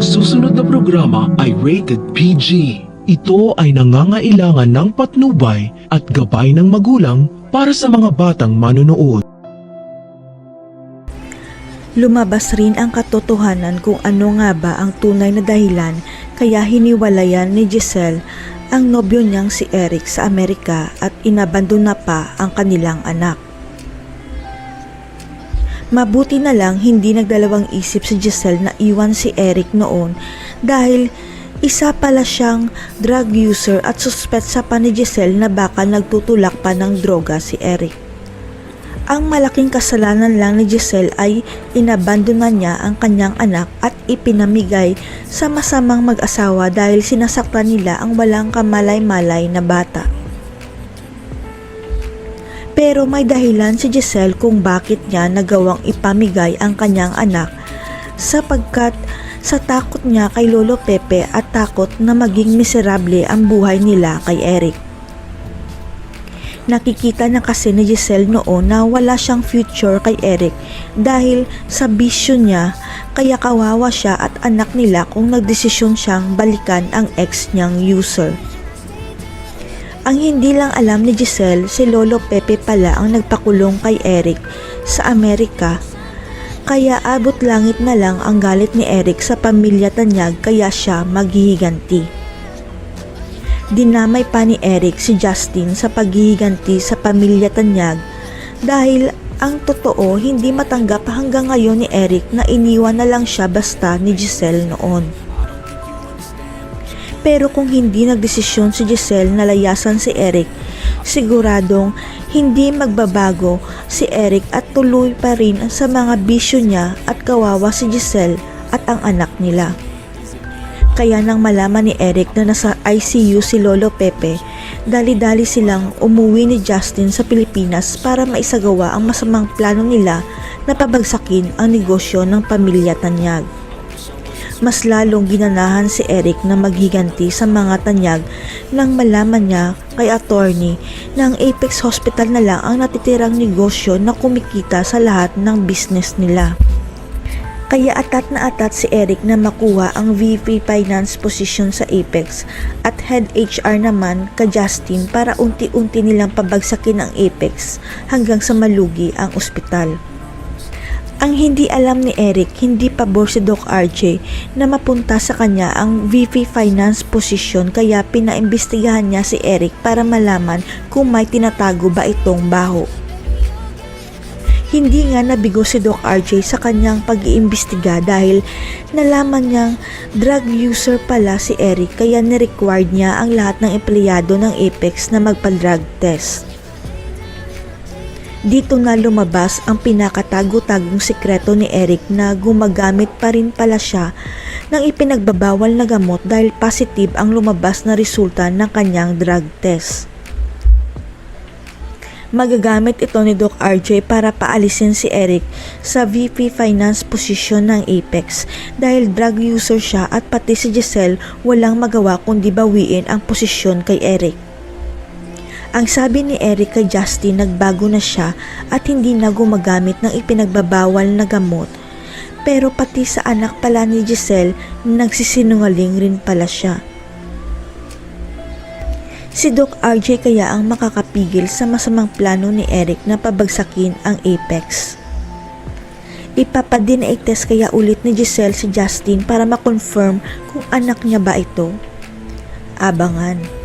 Ang susunod na programa ay rated PG. Ito ay nangangailangan ng patnubay at gabay ng magulang para sa mga batang manonood. Lumabas rin ang katotohanan kung ano nga ba ang tunay na dahilan kaya hiniwalayan ni Giselle ang nobyo niyang si Eric sa Amerika at inabandon na pa ang kanilang anak. Mabuti na lang hindi nagdalawang isip si Giselle na iwan si Eric noon dahil isa pala siyang drug user at suspetsa pa ni Giselle na baka nagtutulak pa ng droga si Eric. Ang malaking kasalanan lang ni Giselle ay inabandonan niya ang kanyang anak at ipinamigay sa masamang mag-asawa dahil sinasaktan nila ang walang kamalay-malay na bata. Pero may dahilan si Giselle kung bakit niya nagawang ipamigay ang kanyang anak sapagkat sa takot niya kay Lolo Pepe at takot na maging miserable ang buhay nila kay Eric. Nakikita na kasi ni Giselle noon na wala siyang future kay Eric dahil sa bisyo niya kaya kawawa siya at anak nila kung nagdesisyon siyang balikan ang ex niyang user. Ang hindi lang alam ni Giselle, si Lolo Pepe pala ang nagpakulong kay Eric sa Amerika. Kaya abot langit na lang ang galit ni Eric sa pamilya Tanyag kaya siya maghihiganti. Dinamay pa ni Eric si Justin sa paghihiganti sa pamilya Tanyag dahil ang totoo hindi matanggap hanggang ngayon ni Eric na iniwan na lang siya basta ni Giselle noon. Pero kung hindi nagdesisyon si Giselle na layasan si Eric, siguradong hindi magbabago si Eric at tuloy pa rin sa mga bisyo niya at kawawa si Giselle at ang anak nila. Kaya nang malaman ni Eric na nasa ICU si Lolo Pepe, dali-dali silang umuwi ni Justin sa Pilipinas para maisagawa ang masamang plano nila na pabagsakin ang negosyo ng pamilya Tanyag. Mas lalong ginanahan si Eric na maghiganti sa mga Tanyag nang malaman niya kay attorney na ang Apex Hospital na lang ang natitirang negosyo na kumikita sa lahat ng business nila. Kaya atat na atat si Eric na makuha ang VP Finance position sa Apex at Head HR naman ka Justin para unti-unti nilang pabagsakin ang Apex hanggang sa malugi ang ospital. Ang hindi alam ni Eric, hindi pabor si Doc RJ na mapunta sa kanya ang VP Finance position kaya pinaimbestigahan niya si Eric para malaman kung may tinatago ba itong baho. Hindi nga nabigo si Doc RJ sa kanyang pag-iimbestiga dahil nalaman niyang drug user pala si Eric kaya ni-required niya ang lahat ng empleyado ng Apex na magpa-drug test. Dito na lumabas ang pinakatago-tagong sikreto ni Eric na gumagamit pa rin pala siya ng ipinagbabawal na gamot dahil positive ang lumabas na resulta ng kanyang drug test. Magagamit ito ni Doc RJ para paalisin si Eric sa VP Finance position ng Apex dahil drug user siya at pati si Giselle walang magawa kundi bawiin ang posisyon kay Eric. Ang sabi ni Eric kay Justin nagbago na siya at hindi na gumagamit ng ipinagbabawal na gamot pero pati sa anak pala ni Giselle nagsisinungaling rin pala siya. Si Doc RJ kaya ang makakapigil sa masamang plano ni Eric na pabagsakin ang Apex. Ipapa-DNA test kaya ulit ni Giselle si Justin para makonfirm kung anak niya ba ito. Abangan.